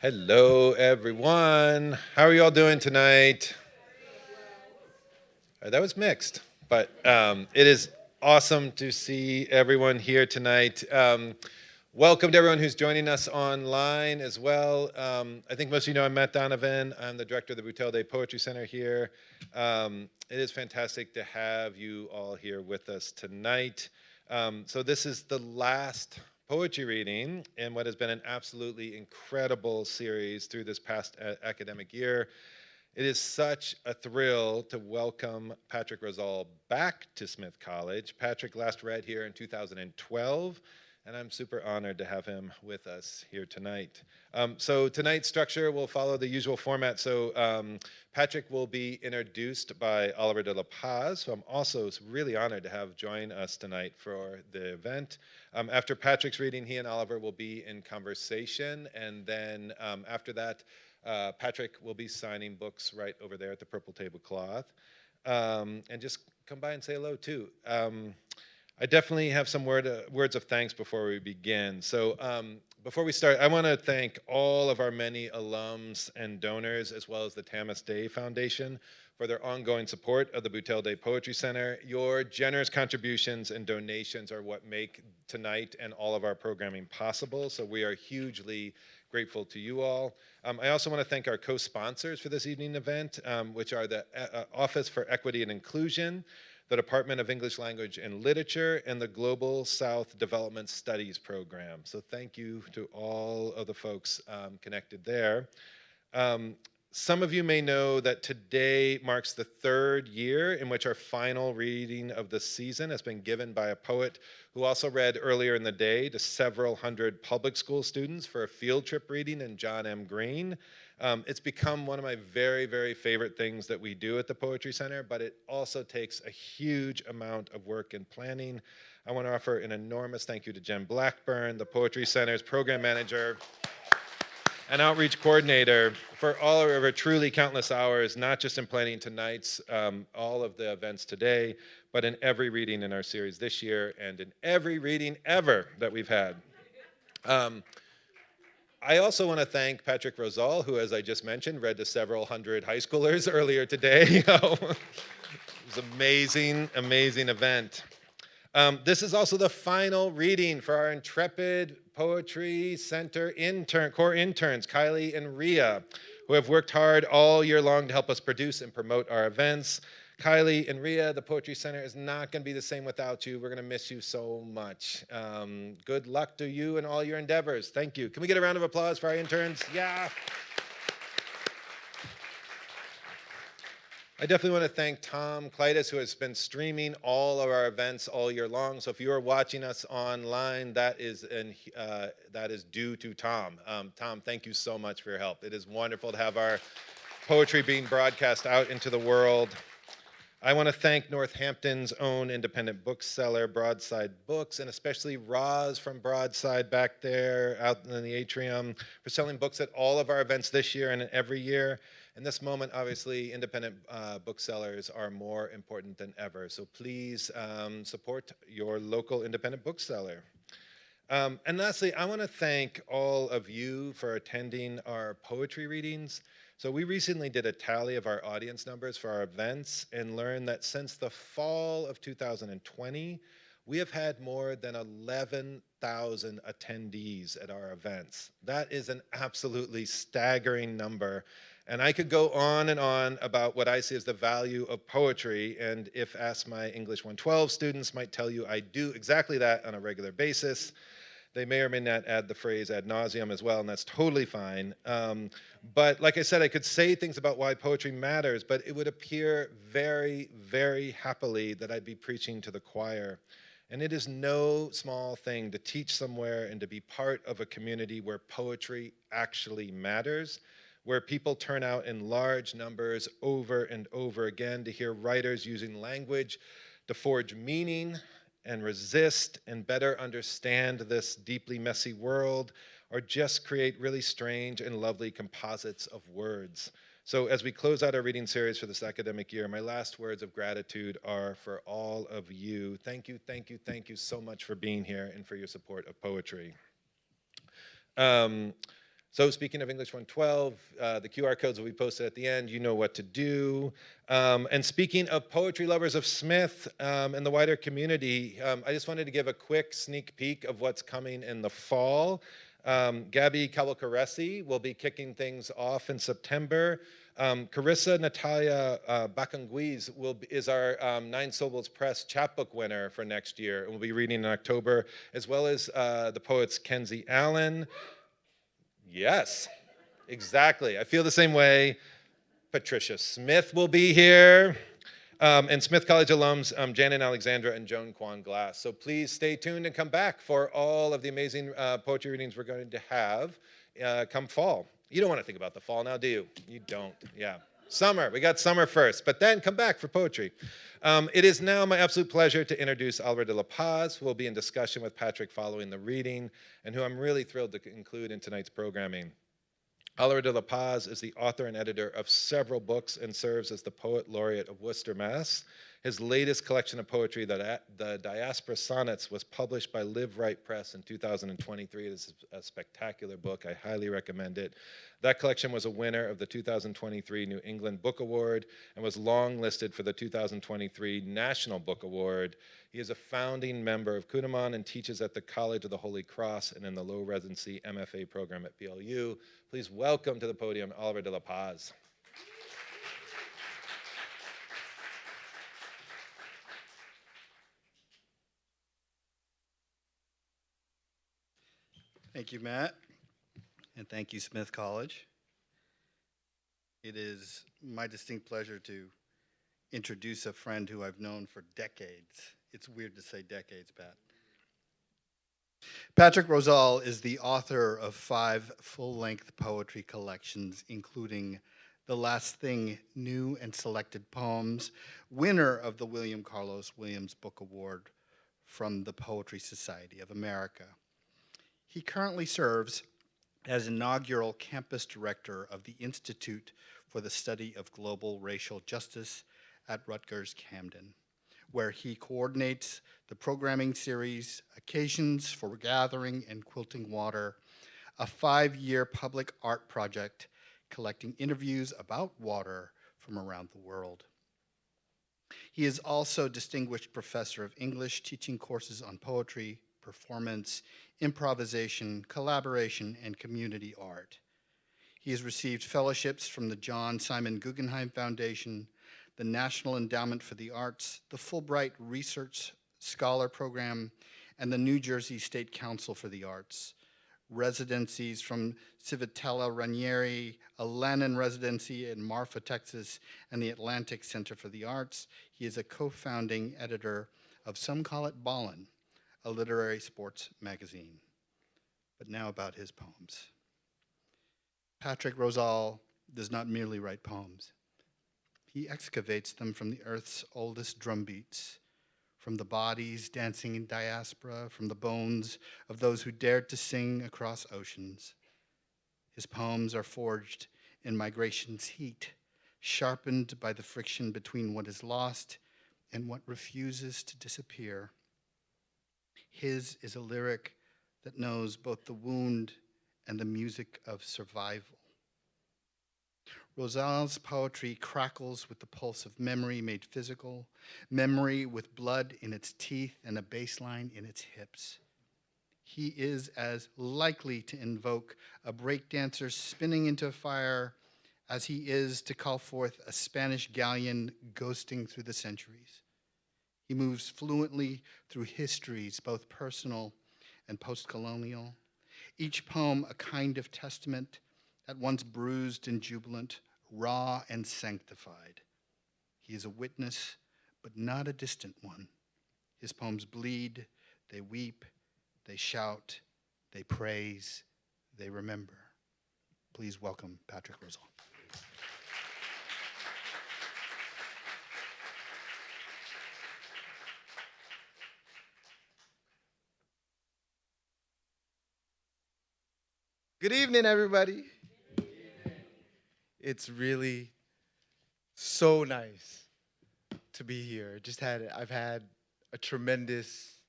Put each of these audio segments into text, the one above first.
Hello, everyone. How are you all doing tonight? That was mixed, but it is awesome to see everyone here tonight. Welcome to everyone who's joining us online as well. I think most of you know I'm Matt Donovan. I'm the director of the Boutelle-Day Poetry Center here. It is fantastic to have you all here with us tonight. So this is the last poetry reading in what has been an absolutely incredible series through this past academic year. It is such a thrill to welcome Patrick Rosal back to Smith College. Patrick last read here in 2012, and I'm super honored to have him with us here tonight. So tonight's structure will follow the usual format. So Patrick will be introduced by Oliver de la Paz, who I'm also really honored to have join us tonight for the event. After Patrick's reading, he and Oliver will be in conversation, and then after that, Patrick will be signing books right over there at the purple tablecloth. And just come by and say hello, too. I definitely have some words of thanks before we begin. So before we start, I want to thank all of our many alums and donors, as well as the Thomas Day Foundation, for their ongoing support of the Boutelle-Day Poetry Center. Your generous contributions and donations are what make tonight and all of our programming possible, so we are hugely grateful to you all. I also want to thank our co-sponsors for this evening event, which are the Office for Equity and Inclusion, the Department of English Language and Literature, and the Global South Development Studies Program. So thank you to all of the folks connected there. Some of you may know that today marks the third year in which our final reading of the season has been given by a poet who also read earlier in the day to several hundred public school students for a field trip reading in John M. Green. It's become one of my very, very favorite things that we do at the Poetry Center, but it also takes a huge amount of work and planning. I want to offer an enormous thank you to Jen Blackburn, the Poetry Center's program manager and outreach coordinator, for all of her truly countless hours, not just in planning tonight's, all of the events today, but in every reading in our series this year and in every reading ever that we've had. I also want to thank Patrick Rosal, who, as I just mentioned, read to several hundred high schoolers earlier today. It was an amazing, amazing event. This is also the final reading for our intrepid Poetry Center core interns, Kylie and Rhea, who have worked hard all year long to help us produce and promote our events. Kylie and Rhea, the Poetry Center is not going to be the same without you. We're going to miss you so much. Good luck to you and all your endeavors. Thank you. Can we get a round of applause for our interns? Yeah. I definitely want to thank Tom Clytus, who has been streaming all of our events all year long. So if you are watching us online, that is due to Tom. Tom, thank you so much for your help. It is wonderful to have our poetry being broadcast out into the world. I want to thank Northampton's own independent bookseller, Broadside Books, and especially Roz from Broadside back there out in the atrium for selling books at all of our events this year and every year. In this moment, obviously, independent booksellers are more important than ever. So please support your local independent bookseller. And lastly, I want to thank all of you for attending our poetry readings. So we recently did a tally of our audience numbers for our events and learned that since the fall of 2020, we have had more than 11,000 attendees at our events. That is an absolutely staggering number. And I could go on and on about what I see as the value of poetry, and if asked, my English 112 students might tell you I do exactly that on a regular basis. They may or may not add the phrase ad nauseum as well, and that's totally fine. But like I said, I could say things about why poetry matters, but it would appear very, very happily that I'd be preaching to the choir. And it is no small thing to teach somewhere and to be part of a community where poetry actually matters, where people turn out in large numbers over and over again to hear writers using language to forge meaning and resist and better understand this deeply messy world, or just create really strange and lovely composites of words. So as we close out our reading series for this academic year, my last words of gratitude are for all of you. Thank you, thank you, thank you so much for being here and for your support of poetry. So speaking of English 112, the QR codes will be posted at the end. You know what to do. And speaking of poetry lovers of Smith and the wider community, I just wanted to give a quick sneak peek of what's coming in the fall. Gabby Calacaresi will be kicking things off in September. Carissa Natalia Bacanguiz is our Nine Syllables Press chapbook winner for next year, and we'll be reading in October, as well as the poets Kenzie Allen. Yes, exactly. I feel the same way. Patricia Smith will be here. And Smith College alums, Janet Alexandra and Joan Kwan Glass. So please stay tuned and come back for all of the amazing poetry readings we're going to have come fall. You don't want to think about the fall now, do you? You don't, yeah. Summer, we got summer first, but then come back for poetry. It is now my absolute pleasure to introduce Alvaro de la Paz, who will be in discussion with Patrick following the reading, and who I'm really thrilled to include in tonight's programming. Alvaro de la Paz is the author and editor of several books and serves as the Poet Laureate of Worcester, Mass. His latest collection of poetry, the Diaspora Sonnets, was published by Live Right Press in 2023. It is a spectacular book. I highly recommend it. That collection was a winner of the 2023 New England Book Award and was longlisted for the 2023 National Book Award. He is a founding member of Kunaman and teaches at the College of the Holy Cross and in the low residency MFA program at BLU. Please welcome to the podium Alvaro de la Paz. Thank you, Matt, and thank you, Smith College. It is my distinct pleasure to introduce a friend who I've known for decades. It's weird to say decades, Pat. Patrick Rosal is the author of 5 full-length poetry collections, including The Last Thing, New and Selected Poems, winner of the William Carlos Williams Book Award from the Poetry Society of America. He currently serves as inaugural campus director of the Institute for the Study of Global Racial Justice at Rutgers-Camden, where he coordinates the programming series Occasions for Gathering and Quilting Water, a 5-year public art project collecting interviews about water from around the world. He is also distinguished professor of English, teaching courses on poetry, performance, improvisation, collaboration, and community art. He has received fellowships from the John Simon Guggenheim Foundation, the National Endowment for the Arts, the Fulbright Research Scholar Program, and the New Jersey State Council for the Arts. Residencies from Civitella Ranieri, a Lannan residency in Marfa, Texas, and the Atlantic Center for the Arts. He is a co-founding editor of Some Call It Ballin', a literary sports magazine. But now about his poems. Patrick Rosal does not merely write poems. He excavates them from the earth's oldest drumbeats, from the bodies dancing in diaspora, from the bones of those who dared to sing across oceans. His poems are forged in migration's heat, sharpened by the friction between what is lost and what refuses to disappear. His is a lyric that knows both the wound and the music of survival. Rosal's poetry crackles with the pulse of memory made physical, memory with blood in its teeth and a baseline in its hips. He is as likely to invoke a breakdancer spinning into a fire as he is to call forth a Spanish galleon ghosting through the centuries. He moves fluently through histories, both personal and post-colonial. Each poem a kind of testament, at once bruised and jubilant, raw and sanctified. He is a witness, but not a distant one. His poems bleed, they weep, they shout, they praise, they remember. Please welcome Patrick Rosal. Good evening, everybody. It's really so nice to be here. I've had a tremendous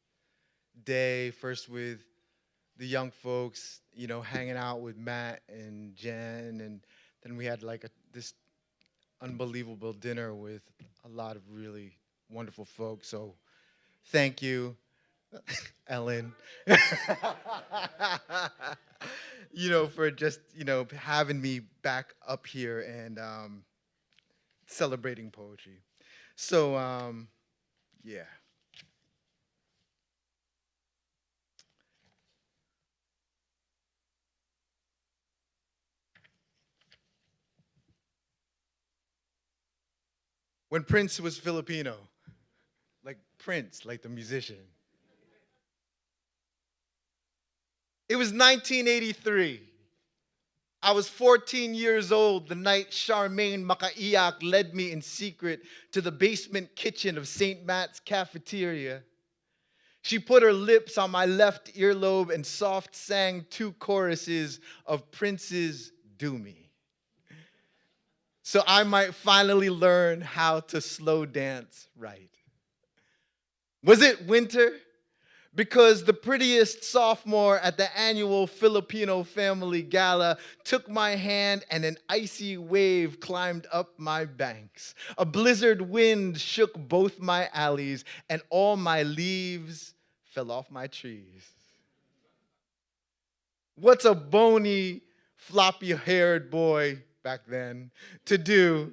day, first with the young folks, hanging out with Matt and Jen, and then we had like this unbelievable dinner with a lot of really wonderful folks. So thank you, Ellen, for just, having me back up here and celebrating poetry. So, yeah. When Prince was Filipino, like Prince, like the musician. It was 1983. I was 14 years old the night Charmaine Makaiyak led me in secret to the basement kitchen of St. Matt's Cafeteria. She put her lips on my left earlobe and soft sang two choruses of Prince's Do Me, so I might finally learn how to slow dance right. Was it winter? Because the prettiest sophomore at the annual Filipino Family Gala took my hand and an icy wave climbed up my banks. A blizzard wind shook both my alleys and all my leaves fell off my trees. What's a bony, floppy-haired boy back then to do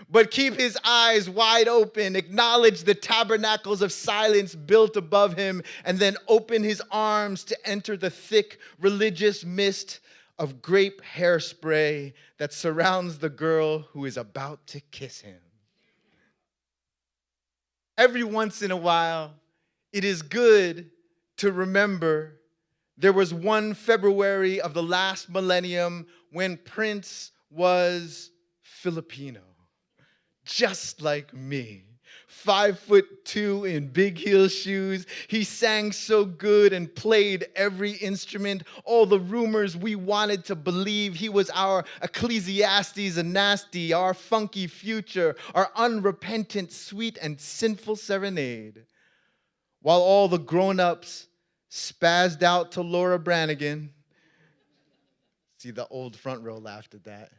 but keep his eyes wide open, acknowledge the tabernacles of silence built above him, and then open his arms to enter the thick religious mist of grape hairspray that surrounds the girl who is about to kiss him? Every once in a while, it is good to remember there was one February of the last millennium when Prince was Filipino, just like me. 5'2" in big heel shoes. He sang so good and played every instrument. All the rumors we wanted to believe. He was our Ecclesiastes and nasty, our funky future, our unrepentant, sweet, and sinful serenade. While all the grown-ups spazzed out to Laura Branigan. See, the old front row laughed at that.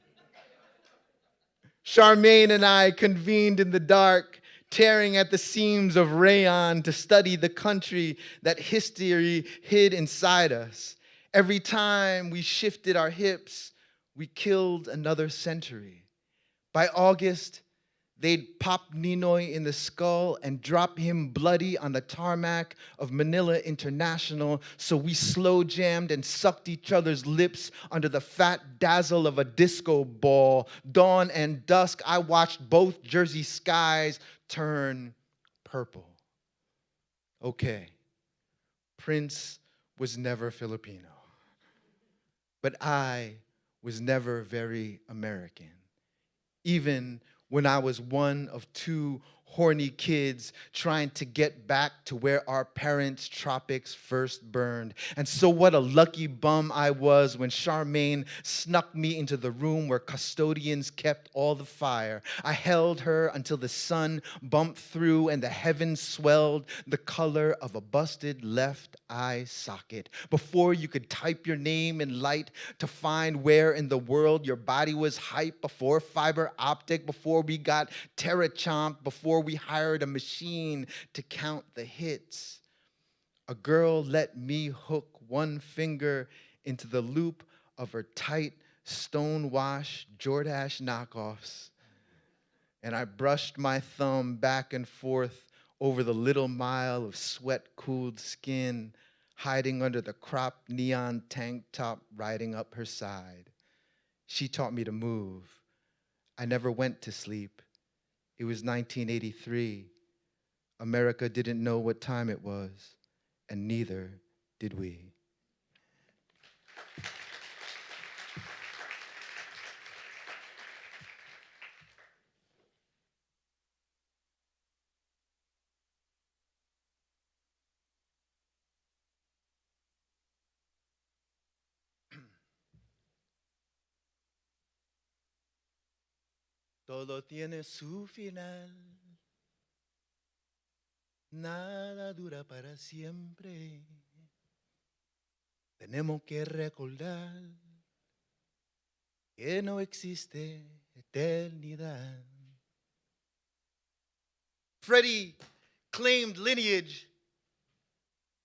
Charmaine and I convened in the dark, tearing at the seams of rayon to study the country that history hid inside us. Every time we shifted our hips, we killed another century. By August, they'd pop Ninoy in the skull and drop him bloody on the tarmac of Manila International, so we slow jammed and sucked each other's lips under the fat dazzle of a disco ball. Dawn and dusk, I watched both Jersey skies turn purple. Okay, Prince was never Filipino, but I was never very American, even when I was one of two horny kids trying to get back to where our parents' tropics first burned. And so what a lucky bum I was when Charmaine snuck me into the room where custodians kept all the fire. I held her until the sun bumped through and the heavens swelled the color of a busted left eye socket. Before you could type your name in light to find where in the world your body was hype, before fiber optic, before we got Terrachomp, before we hired a machine to count the hits. A girl let me hook one finger into the loop of her tight, stone-wash Jordache knockoffs, and I brushed my thumb back and forth over the little mile of sweat-cooled skin hiding under the cropped neon tank top riding up her side. She taught me to move. I never went to sleep. It was 1983. America didn't know what time it was, and neither did we. Todo tiene su final. Nada dura para siempre. Tenemos que recordar que no existe eternidad. Freddie claimed lineage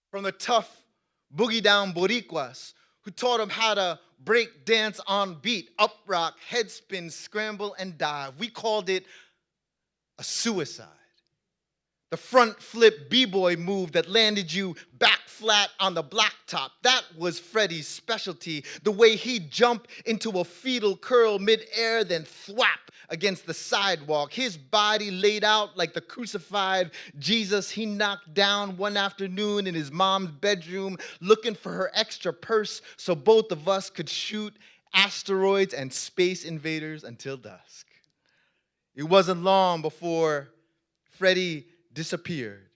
from the tough boogie down Boricuas who taught him how to break dance on beat, up rock, head spin, scramble, and dive. We called it a suicide. The front flip b-boy move that landed you back flat on the blacktop. That was Freddie's specialty. The way he'd jump into a fetal curl mid-air, then thwap against the sidewalk. His body laid out like the crucified Jesus he knocked down one afternoon in his mom's bedroom, looking for her extra purse so both of us could shoot asteroids and space invaders until dusk. It wasn't long before Freddie disappeared,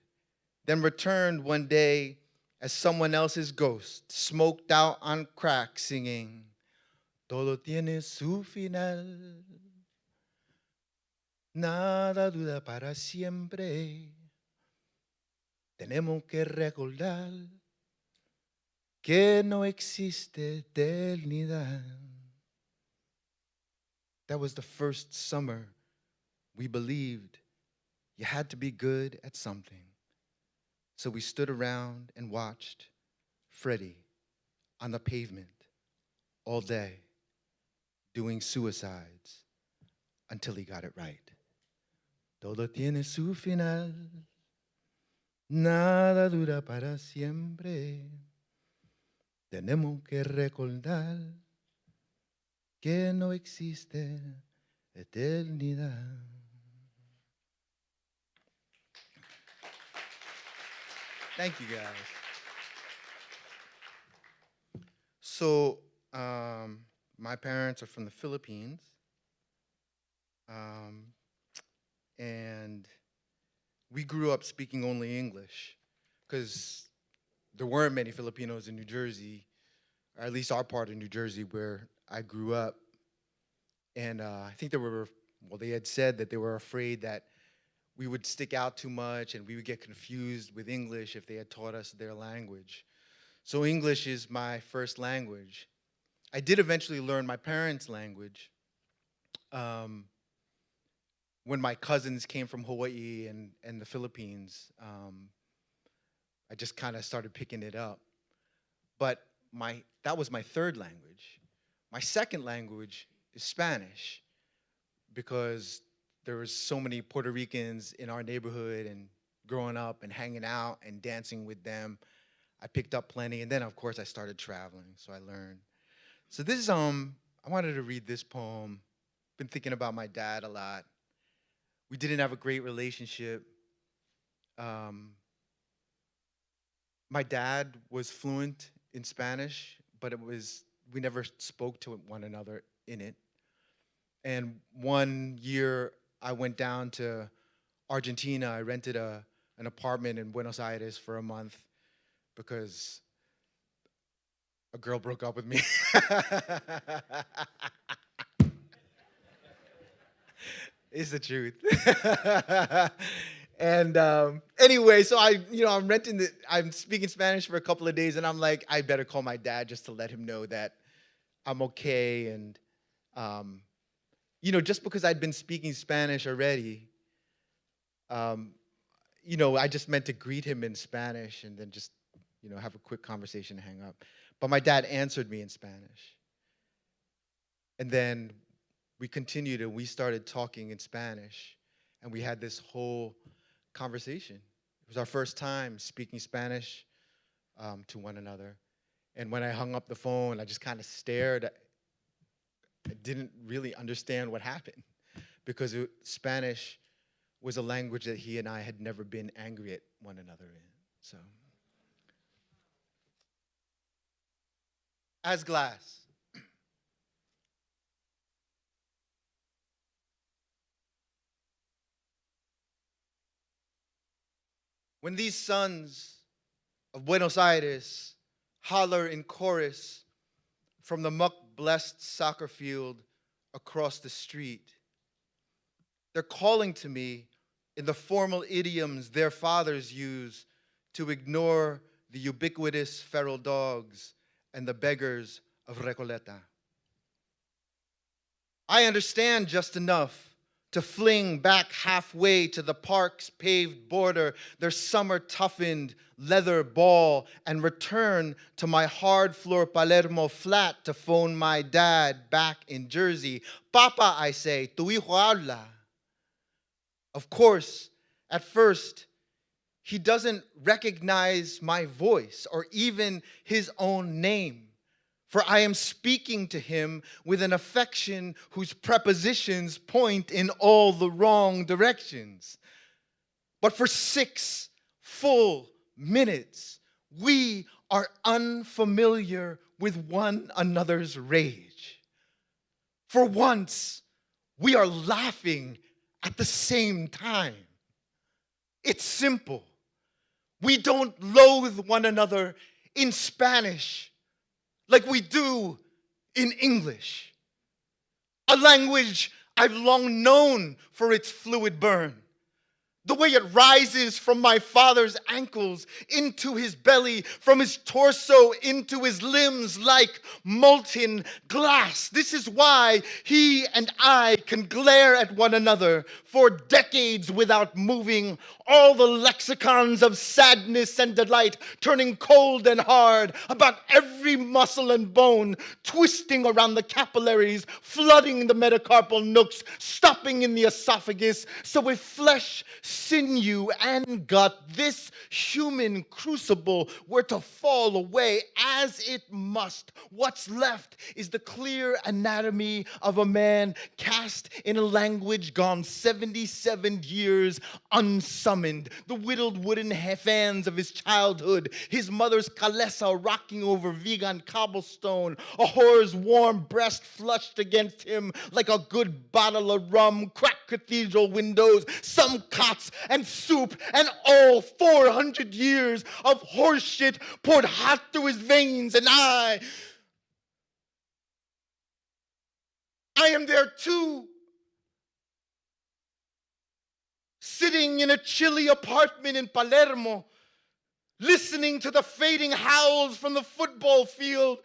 then returned one day as someone else's ghost, smoked out on crack, singing, Todo tiene su final, nada dura para siempre. Tenemos que recordar que no existe eternidad. That was the first summer we believed you had to be good at something. So we stood around and watched Freddie on the pavement all day doing suicides until he got it right. Todo tiene su final, nada dura para siempre. Tenemos que recordar que no existe eternidad. Thank you, guys. So, my parents are from the Philippines. And we grew up speaking only English because there weren't many Filipinos in New Jersey, or at least our part of New Jersey where I grew up. And I think they had said that they were afraid that we would stick out too much and we would get confused with English if they had taught us their language. So English is my first language. I did eventually learn my parents' language when my cousins came from Hawaii and the Philippines. I just kind of started picking it up. But that was my third language. My second language is Spanish because there was so many Puerto Ricans in our neighborhood, and growing up and hanging out and dancing with them, I picked up plenty. And then, of course, I started traveling, so I learned. So this is, I wanted to read this poem. Been thinking about my dad a lot. We didn't have a great relationship. My dad was fluent in Spanish, but we never spoke to one another in it. And one year, I went down to Argentina. I rented an apartment in Buenos Aires for a month because a girl broke up with me. It's the truth. And anyway, so I'm speaking Spanish for a couple of days, and I'm like, I better call my dad just to let him know that I'm okay. And just because I'd been speaking Spanish already, I just meant to greet him in Spanish and then just, have a quick conversation and hang up. But my dad answered me in Spanish. And then we continued and we started talking in Spanish. And we had this whole conversation. It was our first time speaking Spanish to one another. And when I hung up the phone, I just kind of stared. I didn't really understand what happened because Spanish was a language that he and I had never been angry at one another in. So, as glass. When these sons of Buenos Aires holler in chorus from the muck-blessed soccer field across the street, they're calling to me in the formal idioms their fathers use to ignore the ubiquitous feral dogs and the beggars of Recoleta. I understand just enough to fling back halfway to the park's paved border their summer-toughened leather ball and return to my hard-floor Palermo flat to phone my dad back in Jersey. Papa, I say, tu hijo habla. Of course, at first, he doesn't recognize my voice or even his own name. For I am speaking to him with an affection whose prepositions point in all the wrong directions. But for 6 full minutes, we are unfamiliar with one another's rage. For once, we are laughing at the same time. It's simple. We don't loathe one another in Spanish like we do in English, a language I've long known for its fluid burn. The way it rises from my father's ankles into his belly, from his torso into his limbs like molten glass. This is why he and I can glare at one another for decades without moving, all the lexicons of sadness and delight turning cold and hard, about every muscle and bone twisting around the capillaries, flooding the metacarpal nooks, stopping in the esophagus, so if flesh, sinew, and gut, this human crucible, were to fall away, as it must, what's left is the clear anatomy of a man cast in a language gone 77 years unsummoned. The whittled wooden fans of his childhood, his mother's calesa rocking over vegan cobblestone, a whore's warm breast flushed against him like a good bottle of rum, cracked cathedral windows, some cots and soup, and all 400 years of horseshit poured hot through his veins, and I am there too, sitting in a chilly apartment in Palermo, listening to the fading howls from the football field,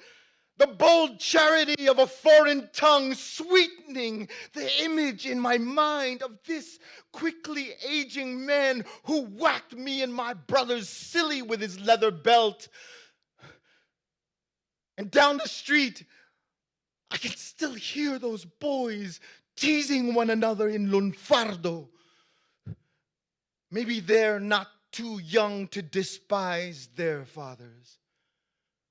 the bold charity of a foreign tongue sweetening the image in my mind of this quickly aging man who whacked me and my brothers silly with his leather belt. And down the street, I can still hear those boys teasing one another in Lunfardo. Maybe they're not too young to despise their fathers.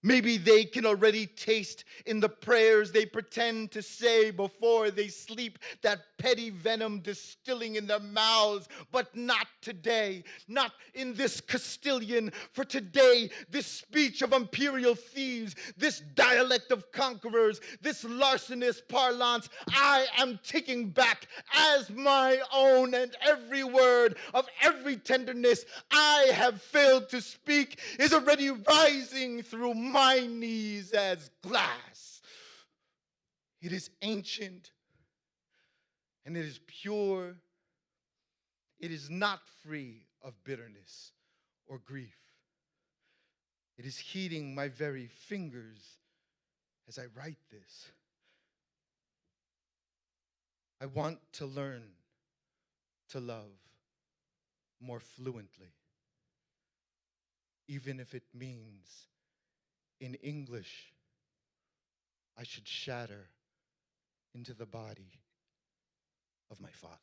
Maybe they can already taste in the prayers they pretend to say before they sleep that petty venom distilling in their mouths, but not today, not in this Castilian. For today, this speech of imperial thieves, this dialect of conquerors, this larcenous parlance, I am taking back as my own, and every word of every tenderness I have failed to speak is already rising through my knees as glass. It is ancient and it is pure. It is not free of bitterness or grief. It is heating my very fingers as I write this. I want to learn to love more fluently, even if it means in English I should shatter into the body of my father.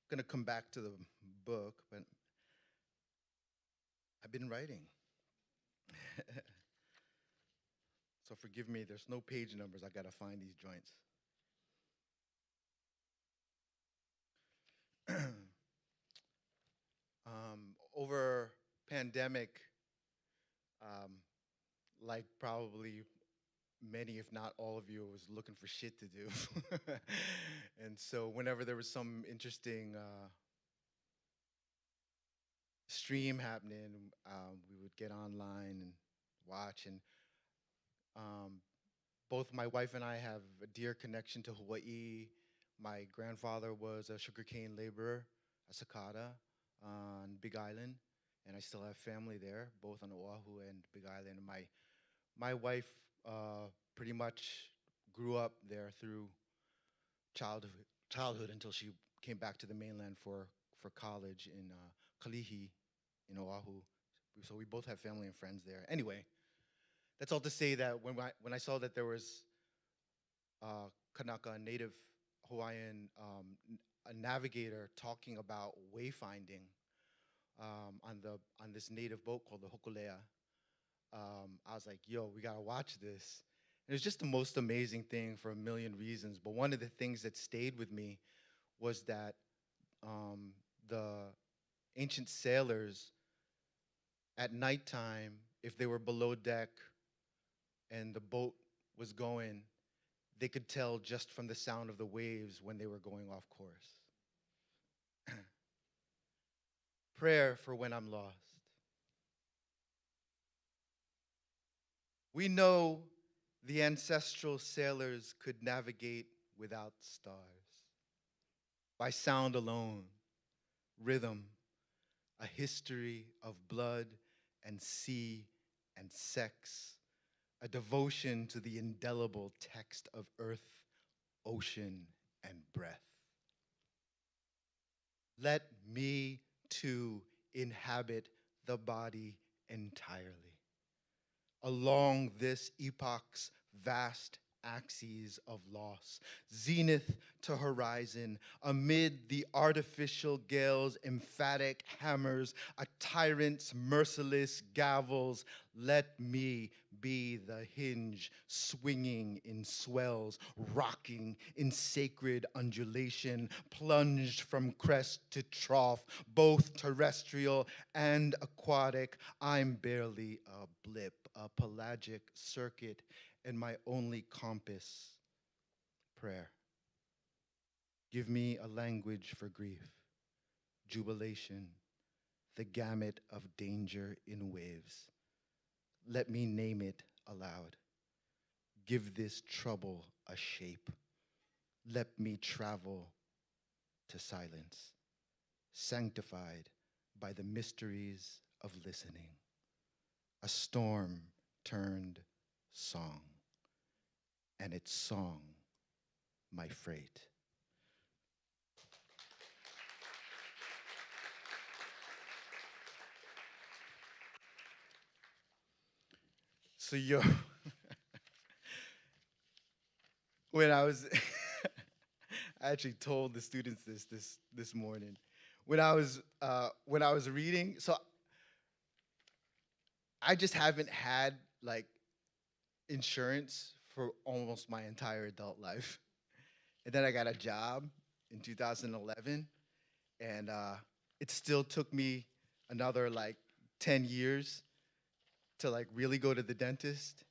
I'm going to come back to the book, but I've been writing. So forgive me, there's no page numbers. I gotta find these joints. Over pandemic, like probably many, if not all of you, was looking for shit to do. And so whenever there was some interesting stream happening, we would get online and watch. And both my wife and I have a dear connection to Hawaii. My grandfather was a sugarcane laborer, a cicada on Big Island, and I still have family there, both on Oahu and Big Island. And my wife pretty much grew up there through childhood until she came back to the mainland for college in Kalihi in Oahu. So we both have family and friends there. Anyway, that's all to say that when I saw that there was Kanaka, a native Hawaiian a navigator, talking about wayfinding on this native boat called the Hokulea, I was like, yo, we gotta watch this. And it was just the most amazing thing for a million reasons. But one of the things that stayed with me was that the ancient sailors at nighttime, if they were below deck and the boat was going, they could tell just from the sound of the waves when they were going off course. Prayer for when I'm lost. We know the ancestral sailors could navigate without stars. By sound alone, rhythm, a history of blood and sea and sex, a devotion to the indelible text of earth, ocean, and breath. Let me too inhabit the body entirely, along this epoch's vast axes of loss, zenith to horizon, amid the artificial gale's emphatic hammers, a tyrant's merciless gavels, let me be the hinge swinging in swells, rocking in sacred undulation, plunged from crest to trough, both terrestrial and aquatic. I'm barely a blip, a pelagic circuit, and my only compass, prayer. Give me a language for grief, jubilation, the gamut of danger in waves. Let me name it aloud. Give this trouble a shape. Let me travel to silence, sanctified by the mysteries of listening. A storm turned song, and its song my freight. So yo, when I was, I actually told the students this morning. When I was reading, so I just haven't had like insurance for almost my entire adult life. And then I got a job in 2011, and it still took me another like 10 years to like really go to the dentist.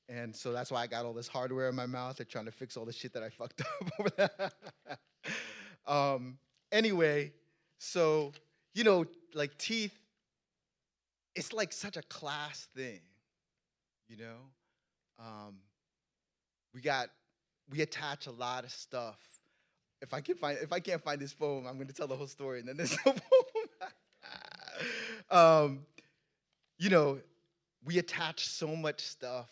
And so that's why I got all this hardware in my mouth. They're trying to fix all the shit that I fucked up over there. Anyway, so, you know, like teeth, it's like such a class thing, you know? We attach a lot of stuff. If I can't find this poem, I'm gonna tell the whole story and then there's no poem. You know, we attach so much stuff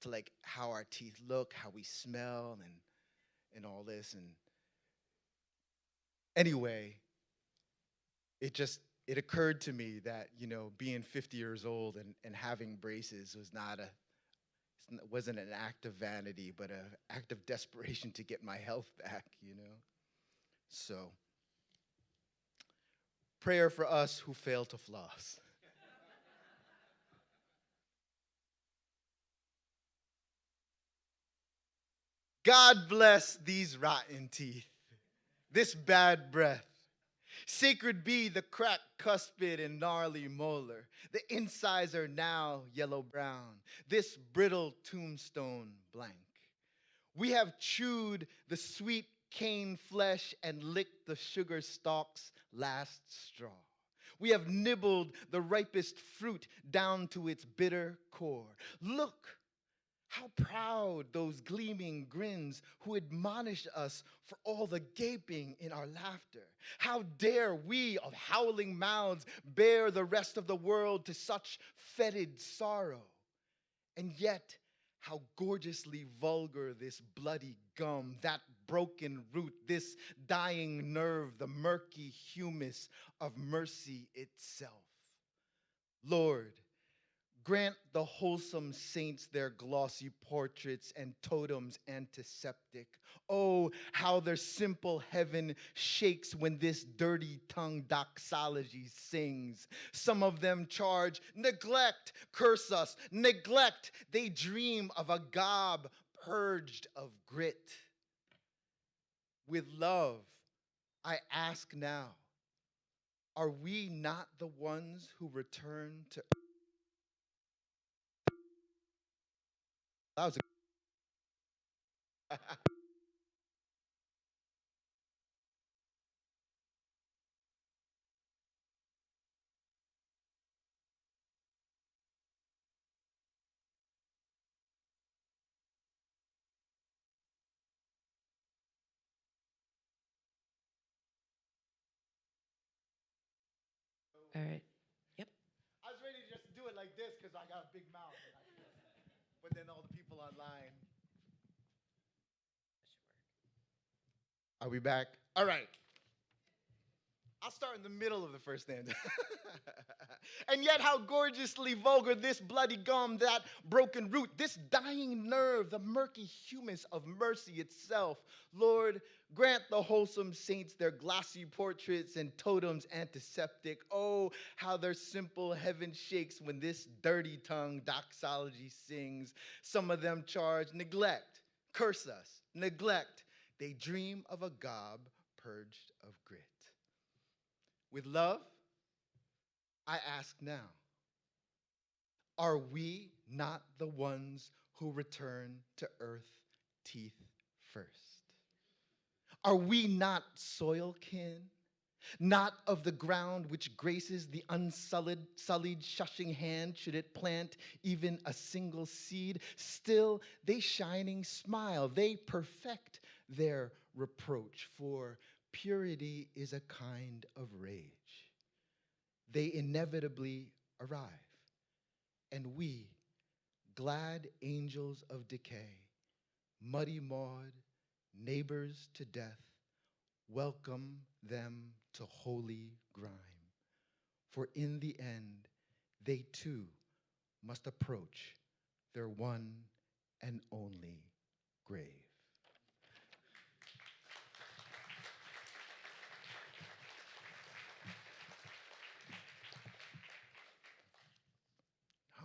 to like how our teeth look, how we smell, and all this. And anyway, it occurred to me that, you know, being 50 years old and having braces wasn't an act of vanity, but an act of desperation to get my health back, you know? So, prayer for us who fail to floss. God bless these rotten teeth, this bad breath. Sacred be the cracked cuspid and gnarly molar. The insides are now yellow-brown, this brittle tombstone blank. We have chewed the sweet cane flesh and licked the sugar stalk's last straw. We have nibbled the ripest fruit down to its bitter core. Look, how proud those gleaming grins who admonish us for all the gaping in our laughter. How dare we of howling mouths bear the rest of the world to such fetid sorrow. And yet, how gorgeously vulgar this bloody gum, that broken root, this dying nerve, the murky humus of mercy itself. Lord, grant the wholesome saints their glossy portraits and totems antiseptic. Oh, how their simple heaven shakes when this dirty tongue doxology sings. Some of them charge, neglect, curse us, neglect. They dream of a gob purged of grit. With love, I ask now, are we not the ones who return to that was a All right. Yep. I was ready to just do it like this because I got a big mouth. But then all the people online. That should work. Are we back? All right. I'll start in the middle of the first stanza. And yet how gorgeously vulgar this bloody gum, that broken root, this dying nerve, the murky humus of mercy itself. Lord, grant the wholesome saints their glossy portraits and totems antiseptic. Oh, how their simple heaven shakes when this dirty tongue doxology sings. Some of them charge neglect, curse us, neglect. They dream of a gob purged of grit. With love, I ask now, are we not the ones who return to earth teeth first? Are we not soil kin? Not of the ground which graces the sullied shushing hand should it plant even a single seed? Still, they shining smile, they perfect their reproach, for purity is a kind of rage. They inevitably arrive, and we, glad angels of decay, muddy mawed, neighbors to death, welcome them to holy grime. For in the end, they too must approach their one and only grave.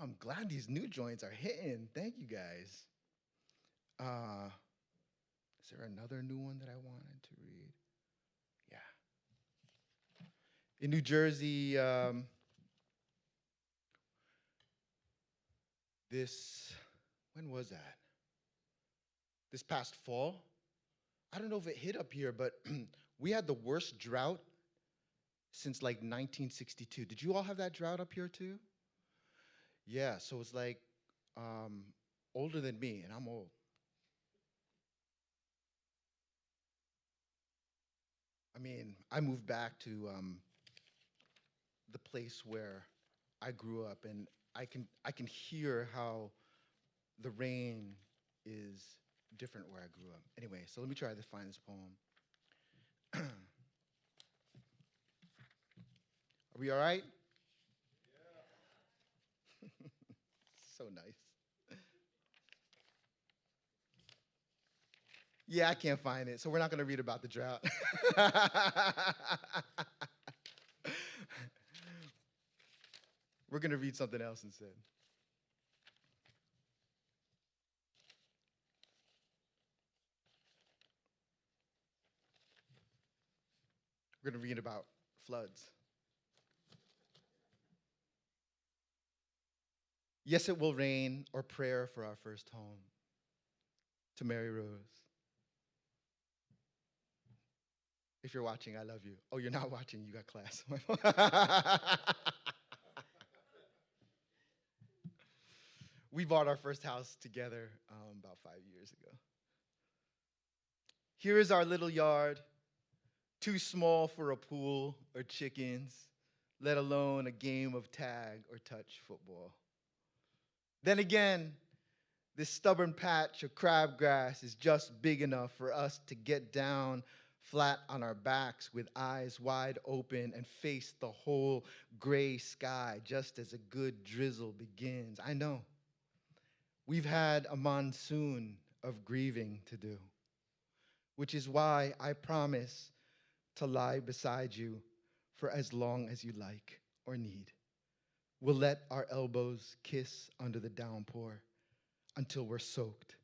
I'm glad these new joints are hitting. Thank you, guys. Is there another new one that I wanted to read? Yeah. In New Jersey, when was that? This past fall? I don't know if it hit up here, but we had the worst drought since like 1962. Did you all have that drought up here too? Yeah, so it's like older than me, and I'm old. I mean, I moved back to the place where I grew up, and I can hear how the rain is different where I grew up. Anyway, so let me try to find this poem. Are we all right? Yeah. So nice. Yeah, I can't find it, so we're not going to read about the drought. We're going to read something else instead. We're going to read about floods. Yes, it will rain, or prayer for our first home. To Mary Rose. If you're watching, I love you. Oh, you're not watching, you got class. We bought our first house together about 5 years ago. Here is our little yard, too small for a pool or chickens, let alone a game of tag or touch football. Then again, this stubborn patch of crabgrass is just big enough for us to get down flat on our backs with eyes wide open and face the whole gray sky just as a good drizzle begins. I know. We've had a monsoon of grieving to do, which is why I promise to lie beside you for as long as you like or need. We'll let our elbows kiss under the downpour until we're soaked,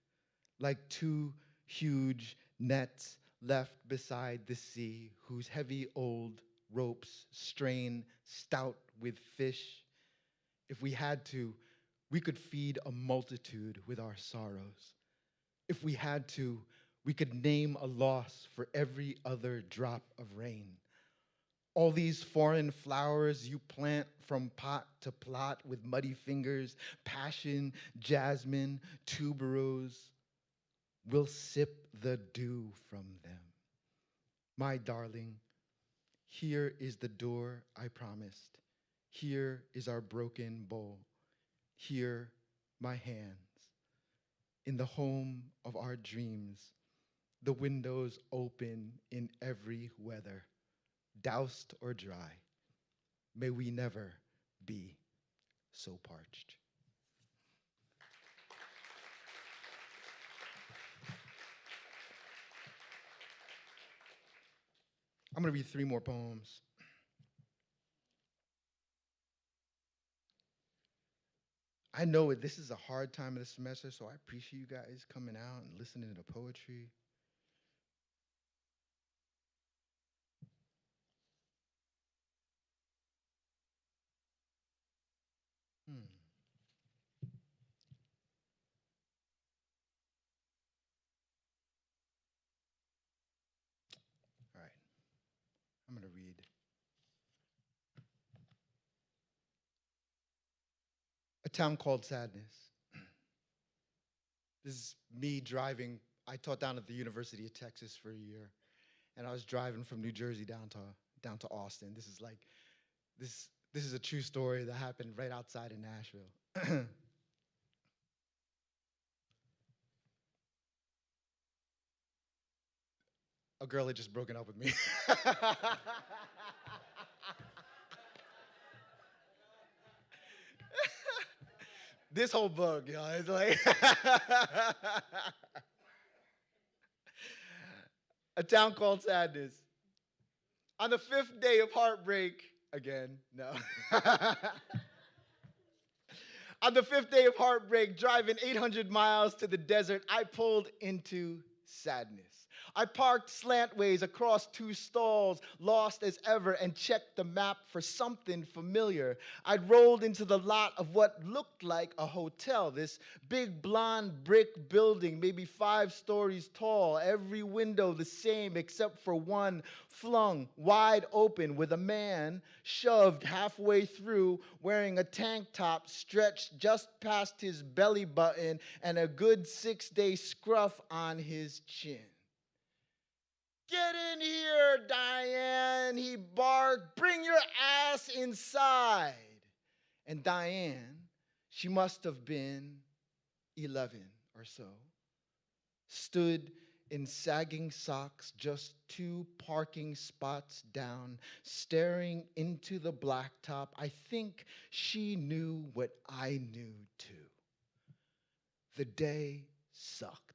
like two huge nets left beside the sea, whose heavy old ropes strain stout with fish. If we had to, we could feed a multitude with our sorrows. If we had to, we could name a loss for every other drop of rain. All these foreign flowers you plant from pot to plot with muddy fingers, passion, jasmine, tuberose, we'll sip the dew from them. My darling, here is the door I promised. Here is our broken bowl. Here, my hands. In the home of our dreams, the windows open in every weather, doused or dry. May we never be so parched. I'm going to read 3 more poems. I know this is a hard time of the semester, so I appreciate you guys coming out and listening to poetry. All right, I'm going to read. A Town Called Sadness. This is me driving. I taught down at the University of Texas for a year, and I was driving from New Jersey down to Austin. This is a true story that happened right outside of Nashville. A girl had just broken up with me. This whole book, y'all, it's like A Town Called Sadness. On the 5th day of heartbreak, again, no. On the 5th day of heartbreak, driving 800 miles to the desert, I pulled into sadness. I parked slantways across 2 stalls, lost as ever, and checked the map for something familiar. I'd rolled into the lot of what looked like a hotel, this big blonde brick building, maybe 5 stories tall, every window the same except for one flung wide open with a man shoved halfway through wearing a tank top stretched just past his belly button and a good 6-day scruff on his chin. "Get in here, Diane," he barked. "Bring your ass inside." And Diane, she must have been 11 or so, stood in sagging socks just 2 parking spots down, staring into the blacktop. I think she knew what I knew too. The day sucked.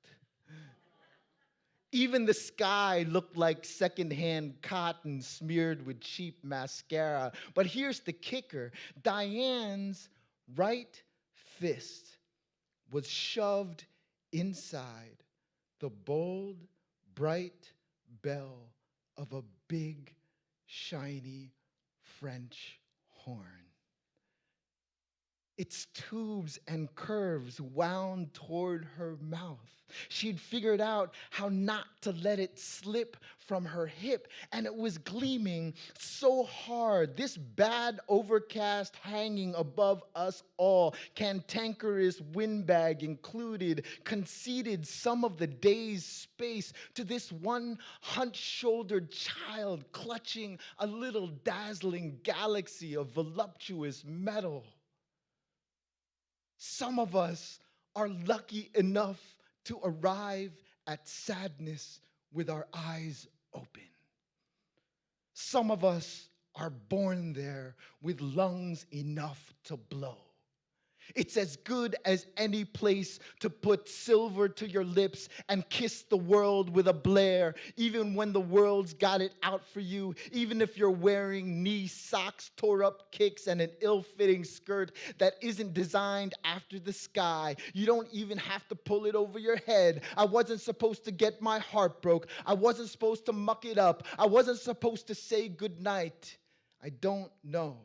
Even the sky looked like secondhand cotton smeared with cheap mascara. But here's the kicker. Diane's right fist was shoved inside the bold, bright bell of a big, shiny French horn. Its tubes and curves wound toward her mouth. She'd figured out how not to let it slip from her hip, and it was gleaming so hard. This bad overcast hanging above us all, cantankerous windbag included, conceded some of the day's space to this one hunch-shouldered child clutching a little dazzling galaxy of voluptuous metal. Some of us are lucky enough to arrive at sadness with our eyes open. Some of us are born there with lungs enough to blow. It's as good as any place to put silver to your lips and kiss the world with a blare, even when the world's got it out for you, even if you're wearing knee socks, tore up kicks, and an ill-fitting skirt that isn't designed after the sky. You don't even have to pull it over your head. I wasn't supposed to get my heart broke. I wasn't supposed to muck it up. I wasn't supposed to say goodnight. I don't know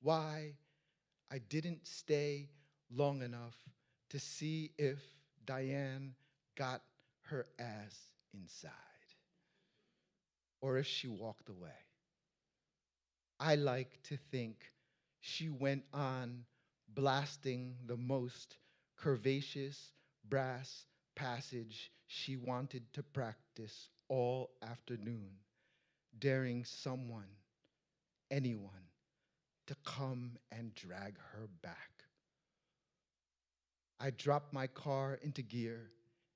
why I didn't stay long enough to see if Diane got her ass inside or if she walked away. I like to think she went on blasting the most curvaceous brass passage she wanted to practice all afternoon, daring someone, anyone, to come and drag her back. I dropped my car into gear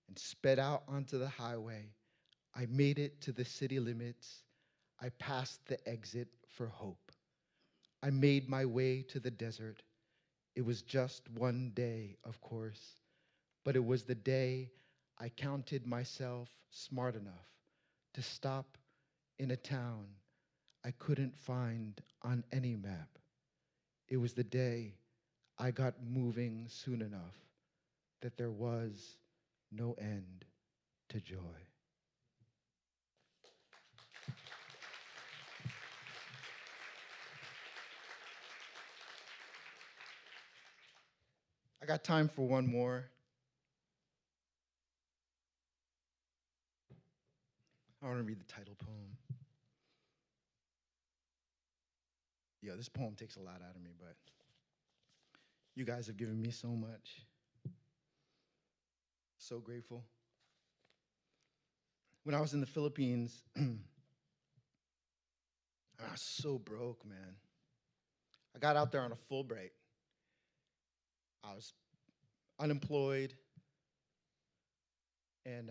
and sped out onto the highway. I made it to the city limits. I passed the exit for hope. I made my way to the desert. It was just one day, of course, but it was the day I counted myself smart enough to stop in a town I couldn't find on any map. It was the day I got moving soon enough that there was no end to joy. I got time for one more. I want to read the title poem. Yeah, this poem takes a lot out of me, but you guys have given me so much. So grateful. When I was in the Philippines, I was so broke, man. I got out there on a Fulbright. I was unemployed, and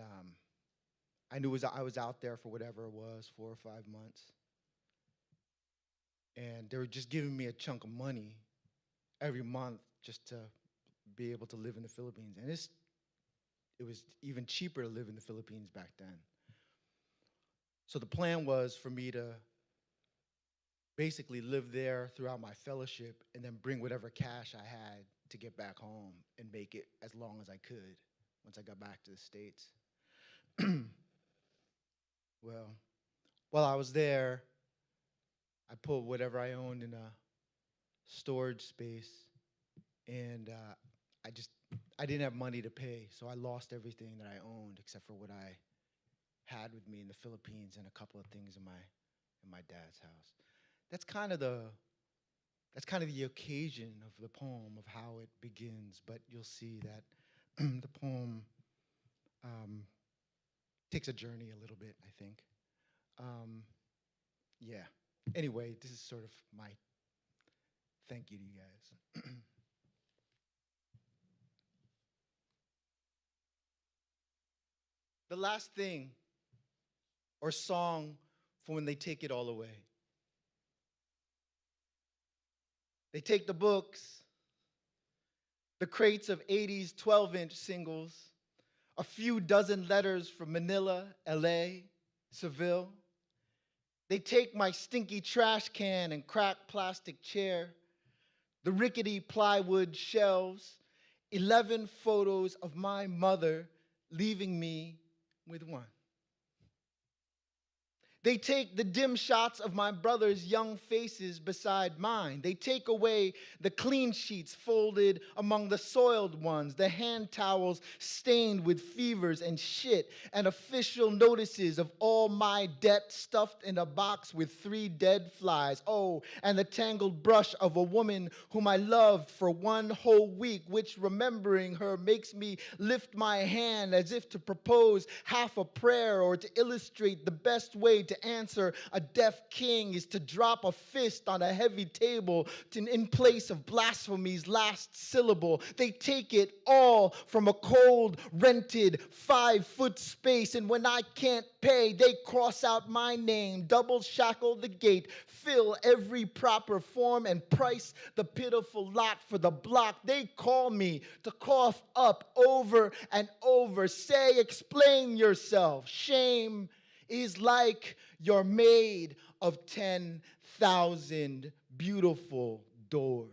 I knew I was out there for whatever it was, 4 or 5 months. And they were just giving me a chunk of money every month just to be able to live in the Philippines. And it was even cheaper to live in the Philippines back then. So the plan was for me to basically live there throughout my fellowship and then bring whatever cash I had to get back home and make it as long as I could once I got back to the States. Well, while I was there, I put whatever I owned in a storage space, and I didn't have money to pay, so I lost everything that I owned except for what I had with me in the Philippines and a couple of things in my dad's house. That's kind of the occasion of the poem, of how it begins, but you'll see that the poem takes a journey a little bit, I think. Yeah. Anyway, this is sort of my thank you to you guys. The last thing, or song, for when they take it all away. They take the books, the crates of 80s 12-inch singles, a few dozen letters from Manila, LA, Seville. They take my stinky trash can and cracked plastic chair, the rickety plywood shelves, 11 photos of my mother leaving me with one. They take the dim shots of my brother's young faces beside mine. They take away the clean sheets folded among the soiled ones, the hand towels stained with fevers and shit, and official notices of all my debt stuffed in a box with 3 dead flies. Oh, and the tangled brush of a woman whom I loved for 1 whole week, which remembering her makes me lift my hand as if to propose half a prayer or to illustrate the best way to answer a deaf king is to drop a fist on a heavy table in place of blasphemy's last syllable. They take it all from a cold, rented 5-foot space, and when I can't pay, they cross out my name, double shackle the gate, fill every proper form, and price the pitiful lot for the block. They call me to cough up over and over. Say, explain yourself. Shame is like you're made of 10,000 beautiful doors.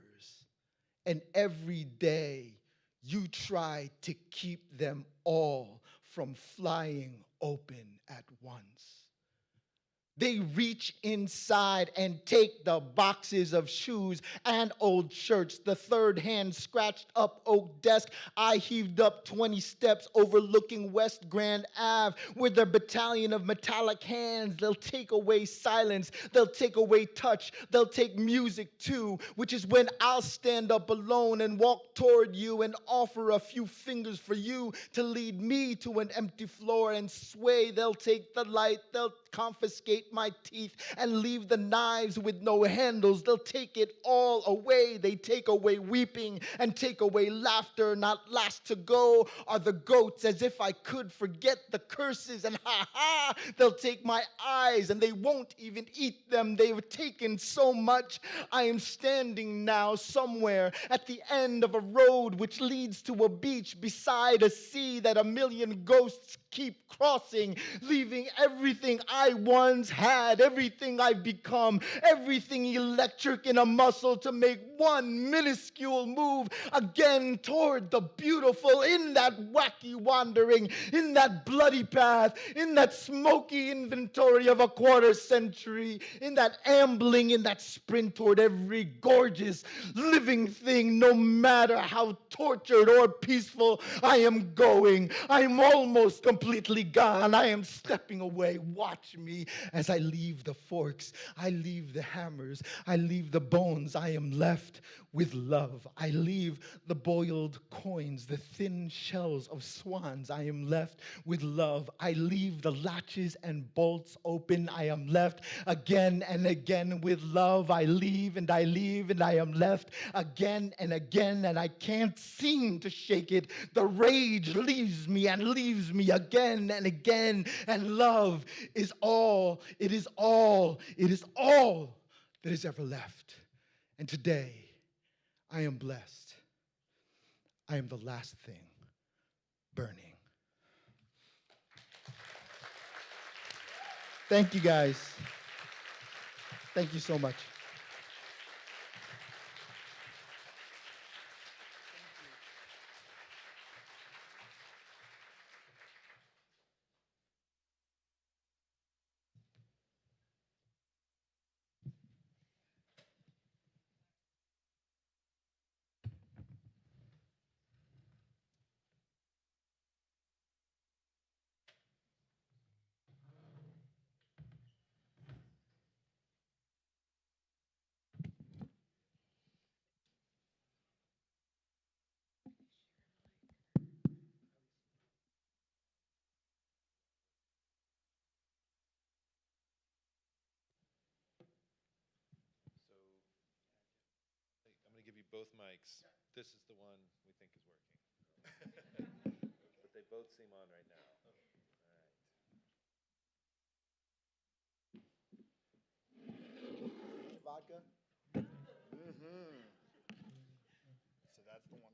And every day you try to keep them all from flying open at once. They reach inside and take the boxes of shoes and old shirts, the third-hand scratched up oak desk. I heaved up 20 steps overlooking West Grand Ave with their battalion of metallic hands. They'll take away silence. They'll take away touch. They'll take music too, which is when I'll stand up alone and walk toward you and offer a few fingers for you to lead me to an empty floor and sway. They'll take the light. They'll confiscate my teeth and leave the knives with no handles. They'll take it all away. They take away weeping and take away laughter. Not last to go are the goats, as if I could forget the curses. And ha ha, they'll take my eyes and they won't even eat them. They've taken so much. I am standing now somewhere at the end of a road which leads to a beach beside a sea that a million ghosts keep crossing, leaving everything I once had, everything I've become, everything electric in a muscle to make one minuscule move again toward the beautiful, in that wacky wandering, in that bloody path, in that smoky inventory of a quarter century, in that ambling, in that sprint toward every gorgeous living thing, no matter how tortured or peaceful I am going. I am almost completely gone. I am stepping away. Watch me as I leave the forks. I leave the hammers. I leave the bones. I am left with love. I leave the boiled coins, the thin shells of swans. I am left with love. I leave the latches and bolts open. I am left again and again with love. I leave and I leave and I am left again and again, and I can't seem to shake it. The rage leaves me and leaves me again and again, and love is all, it is all, it is all that is ever left. And today, I am blessed. I am the last thing burning. Thank you, guys. Thank you so much. So I'm going to give you both mics. This is the one we think is working. But they both seem on right now. Vodka? So that's the one.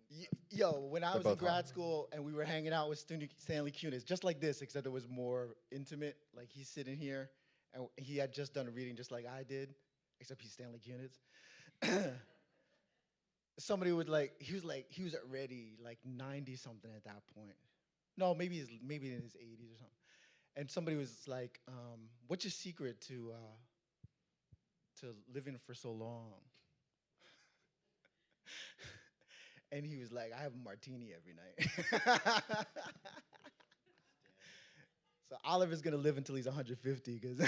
Yo, when I They're was in both grad hot. school and we were hanging out with Stanley Kunis, just like this, except it was more intimate. Like he's sitting here, and he had just done a reading just like I did, except he's Stanley Kunis. Somebody would he was already like 90 something at that point. No, maybe in his 80s or something. And somebody was like, "What's your secret to living for so long?" And he was like, "I have a martini every night." So Oliver's gonna live until he's 150 because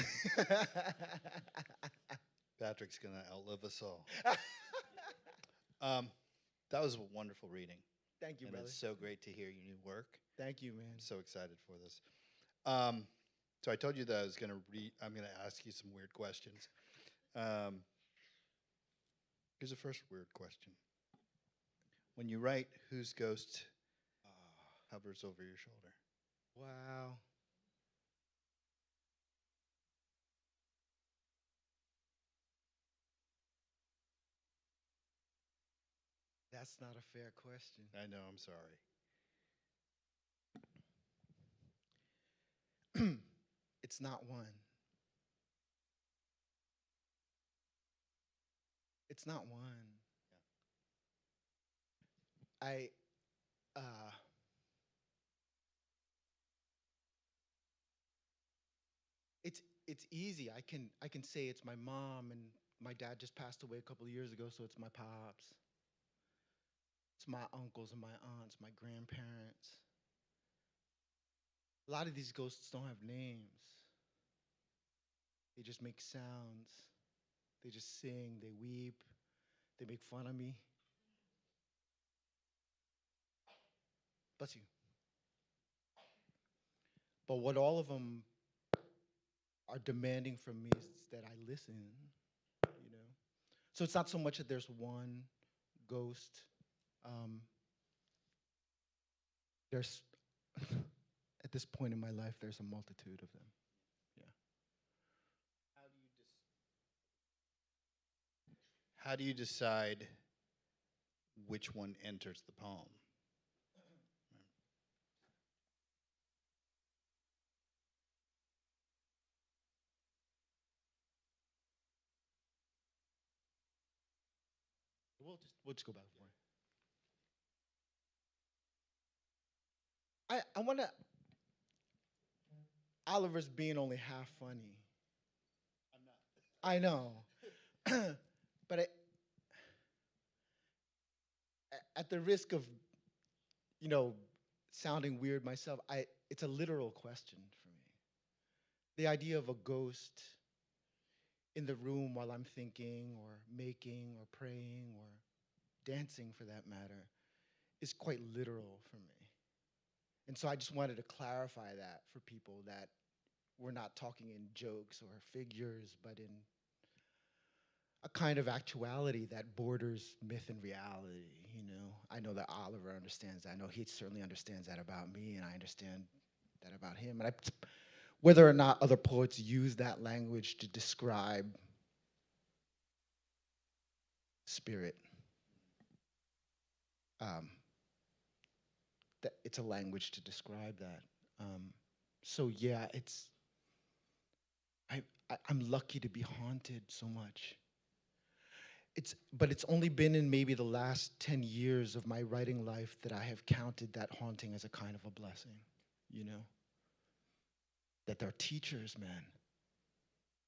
Patrick's gonna outlive us all. That was a wonderful reading. Thank you, And brother. it's so great to hear your new work. Thank you, man. I'm so excited for this. So I told you that I'm gonna ask you some weird questions. Um, Here's the first weird question. When you write, whose ghost hovers over your shoulder? Wow. That's not a fair question. I know, I'm sorry. It's not one. It's not one. Yeah. It's easy. I can say it's my mom, and my dad just passed away a couple of years ago, so it's my pops. It's my uncles and my aunts, my grandparents. A lot of these ghosts don't have names. They just make sounds. They just sing, they weep, they make fun of me. Bless you. But what all of them are demanding from me is that I listen, you know? So it's not so much that there's one ghost. There's, at this point in my life, there's a multitude of them. Yeah. How do you decide which one enters the poem? We'll just go back and forth. I want to. Oliver's being only half funny. I'm not. I know, but at the risk of, sounding weird myself, it's a literal question for me. The idea of a ghost in the room while I'm thinking or making or praying or dancing, for that matter, is quite literal for me. And so I just wanted to clarify that for people, that we're not talking in jokes or figures, but in a kind of actuality that borders myth and reality, I know that Oliver understands that. I know he certainly understands that about me, and I understand that about him. And whether or not other poets use that language to describe spirit, that it's a language to describe that. So yeah, I'm lucky to be haunted so much. But it's only been in maybe the last 10 years of my writing life that I have counted that haunting as a kind of a blessing, That they're teachers, man.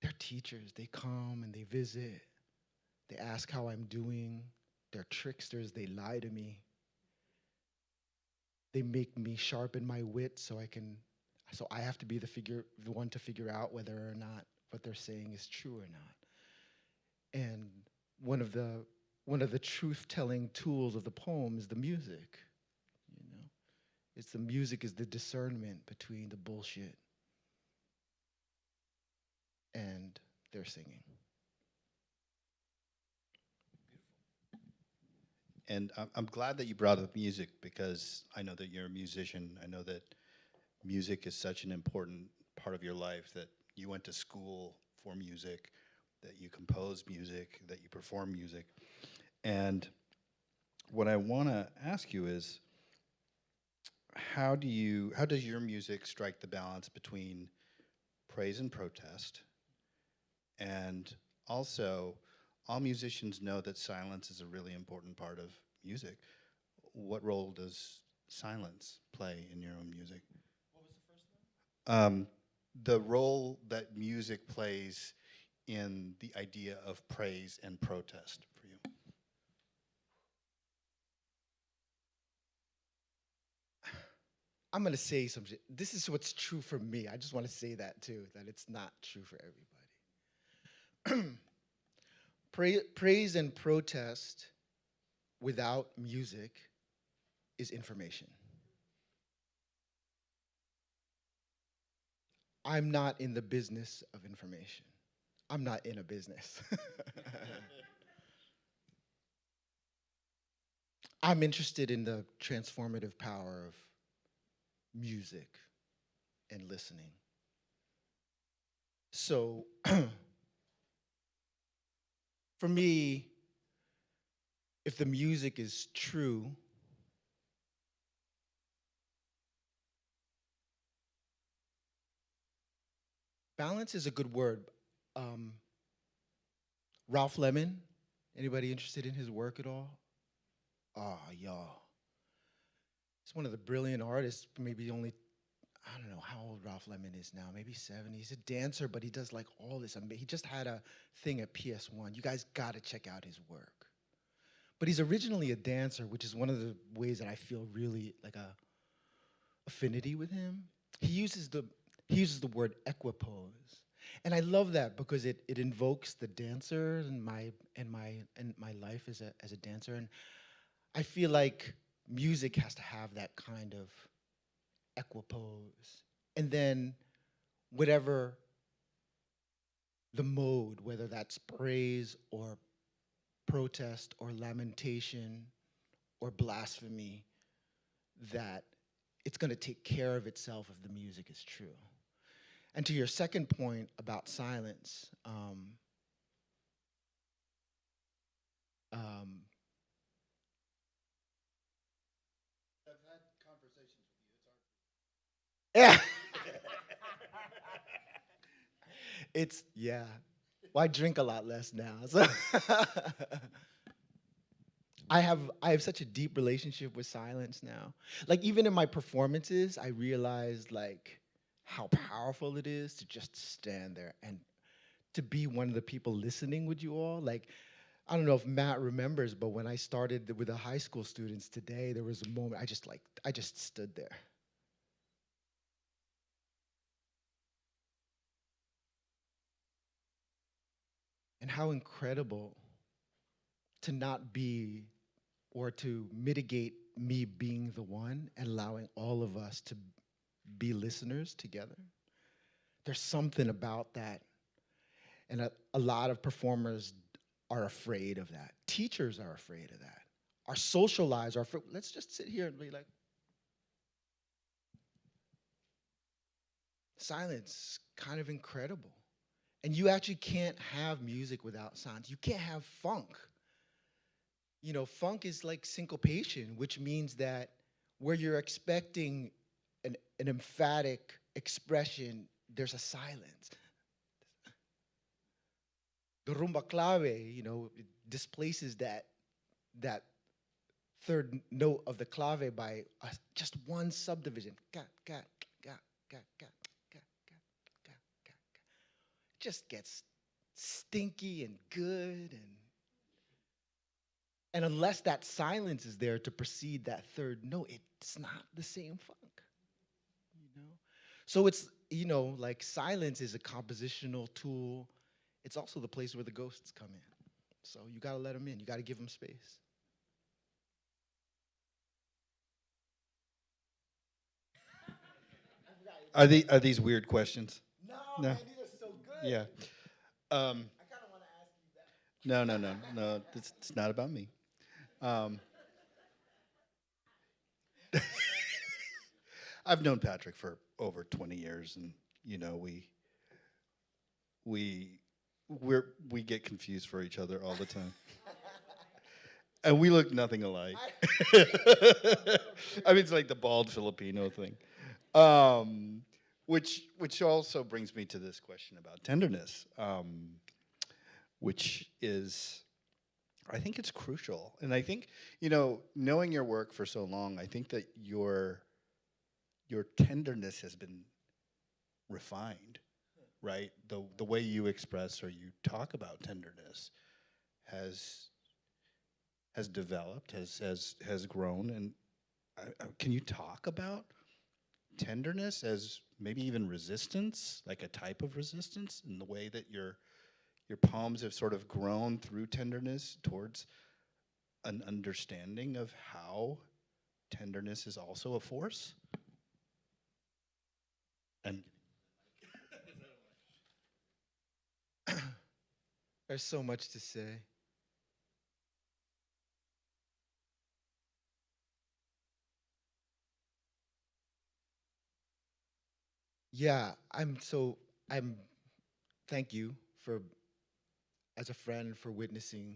They're teachers. They come and they visit. They ask how I'm doing. They're tricksters. They lie to me. They make me sharpen my wit so I have to be the one to figure out whether or not what they're saying is true or not. And one of the truth-telling tools of the poem is the music. It's the music is the discernment between the bullshit and their singing. And I'm glad that you brought up music, because I know that you're a musician. I know that music is such an important part of your life, that you went to school for music, that you compose music, that you perform music. And what I want to ask you is, how does your music strike the balance between praise and protest? And also, all musicians know that silence is a really important part of music. What role does silence play in your own music? What was the first one? the role that music plays in the idea of praise and protest for you. I'm gonna say something. This is what's true for me. I just want to say that too, that it's not true for everybody. Praise and protest without music is information. I'm not in the business of information. I'm not in a business. I'm interested in the transformative power of music and listening. So, for me, if the music is true, balance is a good word. Ralph Lemon, anybody interested in his work at all? Ah, y'all. He's one of the brilliant artists, maybe only, I don't know how old Ralph Lemon is now, maybe 70. He's a dancer, but he does like all this. He just had a thing at PS1. You guys gotta check out his work. But he's originally a dancer, which is one of the ways that I feel really like a affinity with him. He uses the word equipoise. And I love that because it invokes the dancer and my life as a dancer. And I feel like music has to have that kind of equipoise. And then whatever the mode, whether that's praise or protest or lamentation or blasphemy, that it's going to take care of itself if the music is true. And to your second point about silence, yeah. It's, yeah. Well, I drink a lot less now. So I have such a deep relationship with silence now. Like even in my performances, I realized like how powerful it is to just stand there and to be one of the people listening with you all. Like, I don't know if Matt remembers, but when I started with the high school students today, there was a moment I just stood there. And how incredible to not be or to mitigate me being the one and allowing all of us to be listeners together. There's something about that. And a lot of performers are afraid of that. Teachers are afraid of that. Our social lives are afraid. Let's just sit here and be like, silence, kind of incredible. And you actually can't have music without silence. You can't have funk. You know, funk is like syncopation, which means that where you're expecting an emphatic expression, there's a silence. The rumba clave, you know, it displaces that third note of the clave by just one subdivision. Ga, ga, ga, ga, ga, ga, ga, ga, ga. It just gets stinky and good and unless that silence is there to precede that third note, it's not the same funk, you know? So it's, you know, like silence is a compositional tool. It's also the place where the ghosts come in. So you gotta let them in, you gotta give them space. Are these weird questions? No, No. man, these are so good. Yeah. I kind of want to ask you that. No. It's not about me. I've known Patrick for over 20 years, and you know we get confused for each other all the time, and we look nothing alike. I mean, it's like the bald Filipino thing, which also brings me to this question about tenderness, which is. I think it's crucial. And I think, you know, knowing your work for so long, I think that your tenderness has been refined, right? The way you express or you talk about tenderness has developed, has grown, and can you talk about tenderness as maybe even resistance, like a type of resistance, in the way that your poems have sort of grown through tenderness towards an understanding of how tenderness is also a force? And There's so much to say. Yeah, I'm thank you for, as a friend, for witnessing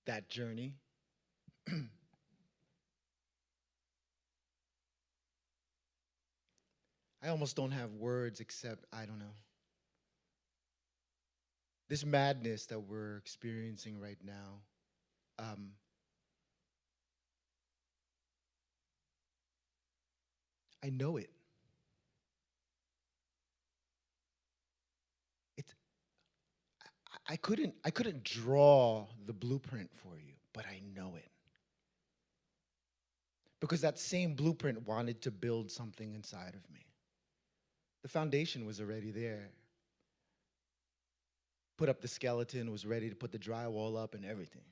that journey. I almost don't have words except, I don't know. This madness that we're experiencing right now, I know it. It's I couldn't draw the blueprint for you, but I know it. Because that same blueprint wanted to build something inside of me. The foundation was already there. Put up the skeleton, was ready to put the drywall up and everything.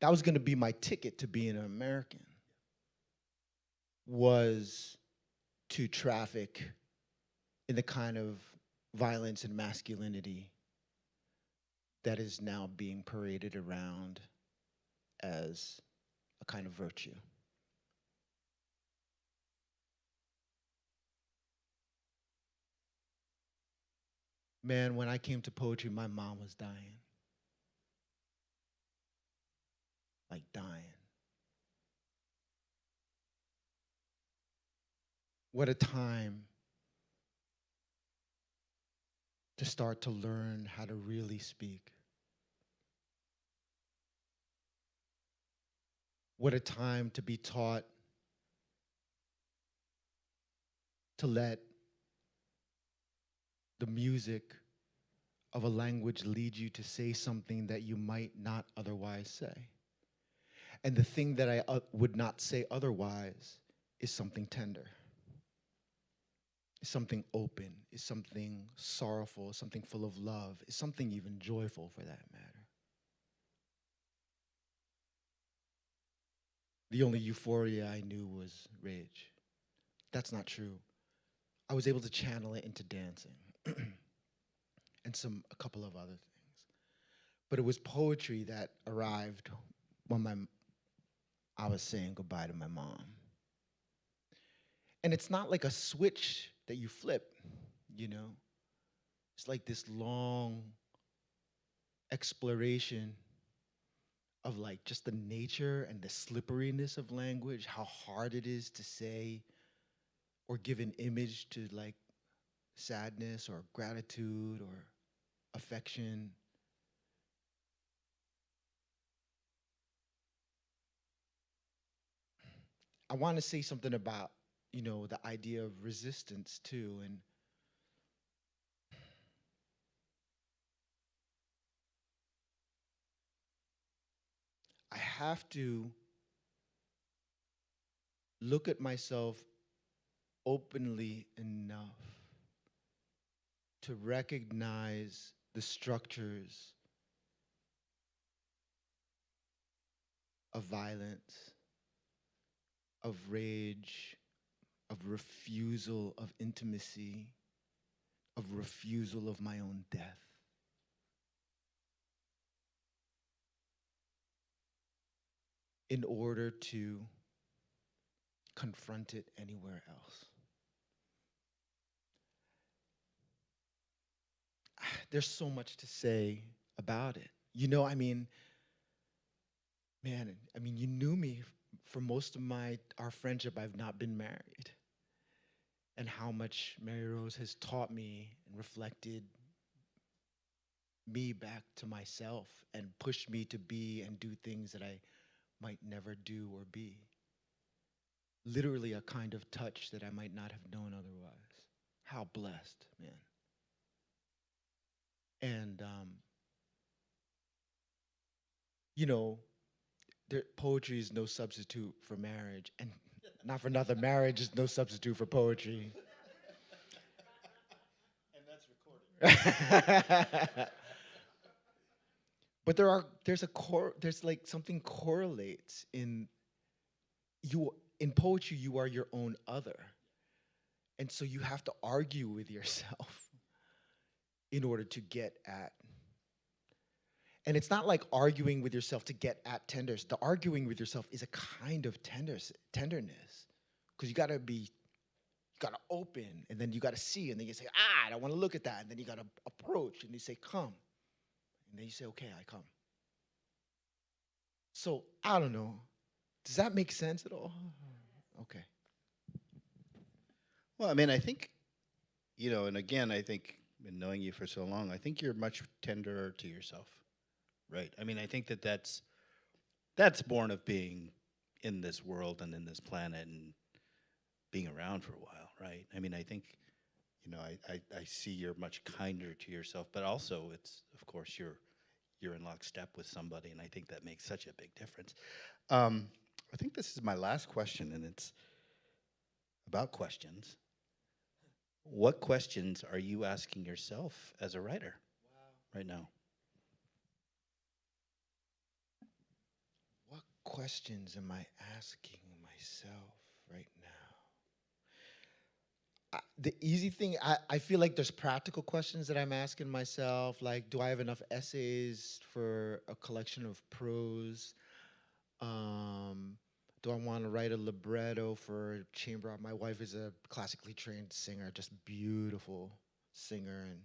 That was going to be my ticket to being an American, was to traffic in the kind of violence and masculinity that is now being paraded around as a kind of virtue. Man, when I came to poetry, my mom was dying. Like dying. What a time to start to learn how to really speak. What a time to be taught to let the music of a language lead you to say something that you might not otherwise say. And the thing that I would not say otherwise is something tender, is something open, is something sorrowful, is something full of love, is something even joyful for that matter. The only euphoria I knew was rage. That's not true. I was able to channel it into dancing and a couple of other things. But it was poetry that arrived when I was saying goodbye to my mom. And it's not like a switch that you flip, you know? It's like this long exploration of like just the nature and the slipperiness of language, how hard it is to say or give an image to like sadness or gratitude or affection. I want to say something about, you know, the idea of resistance too. And I have to look at myself openly enough to recognize the structures of violence, of rage, of refusal of intimacy, of refusal of my own death. In order to confront it anywhere else. There's so much to say about it. You know, I mean, man, I mean, you knew me for most of our friendship. I've not been married. and how much Mary Rose has taught me and reflected me back to myself and pushed me to be and do things that I might never do or be. Literally a kind of touch that I might not have known otherwise. How blessed, man. And, you know, poetry is no substitute for marriage. And not for nothing, marriage is no substitute for poetry. And that's recorded. But there's like something correlates in poetry. You are your own other, and so you have to argue with yourself in order to get at. And it's not like arguing with yourself to get at tenderness. The arguing with yourself is a kind of tenderness, because you gotta open, and then you gotta see, and then you say, I don't want to look at that, and then you gotta approach, and you say, come. And then you say, okay, I come. So, I don't know. Does that make sense at all? Okay. Well, I mean, I think, and again, I think, in knowing you for so long, I think you're much tenderer to yourself, right? I mean, I think that's born of being in this world and in this planet and being around for a while, right? I mean, I think, I see you're much kinder to yourself, but also it's, of course, you're in lockstep with somebody, and I think that makes such a big difference. I think this is my last question, and it's about questions. What questions are you asking yourself as a writer right now? What questions am I asking myself right now? The easy thing, I feel like there's practical questions that I'm asking myself, like, do I have enough essays for a collection of prose? Do I want to write a libretto for a chamber? My wife is a classically trained singer, just beautiful singer,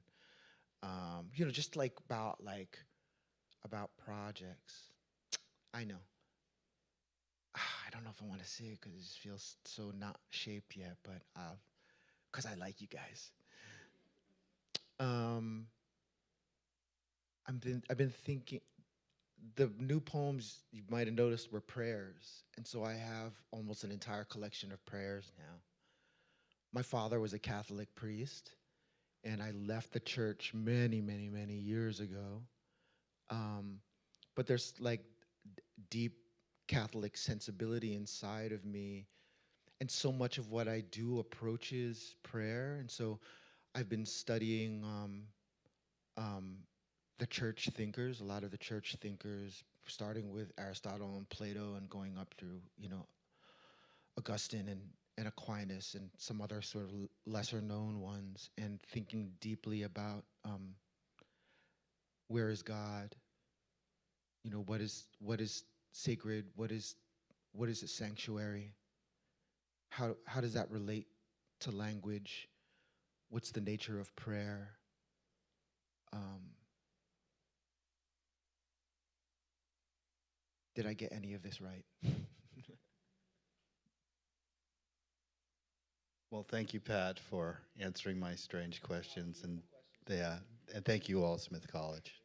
and just like about projects. I know. I don't know if I want to say it because it just feels so not shaped yet, but because I like you guys. I've been thinking. The new poems you might have noticed were prayers, and so I have almost an entire collection of prayers now. My father was a Catholic priest, and I left the church many, many, many years ago. But there's like deep Catholic sensibility inside of me, and so much of what I do approaches prayer, and so I've been studying the church thinkers, a lot of the church thinkers, starting with Aristotle and Plato and going up through, Augustine and Aquinas and some other sort of lesser known ones, and thinking deeply about where is God? What is sacred? What is a sanctuary? How does that relate to language? What's the nature of prayer? Did I get any of this right? Well, thank you, Pat, for answering my strange questions, and thank you all, Smith College.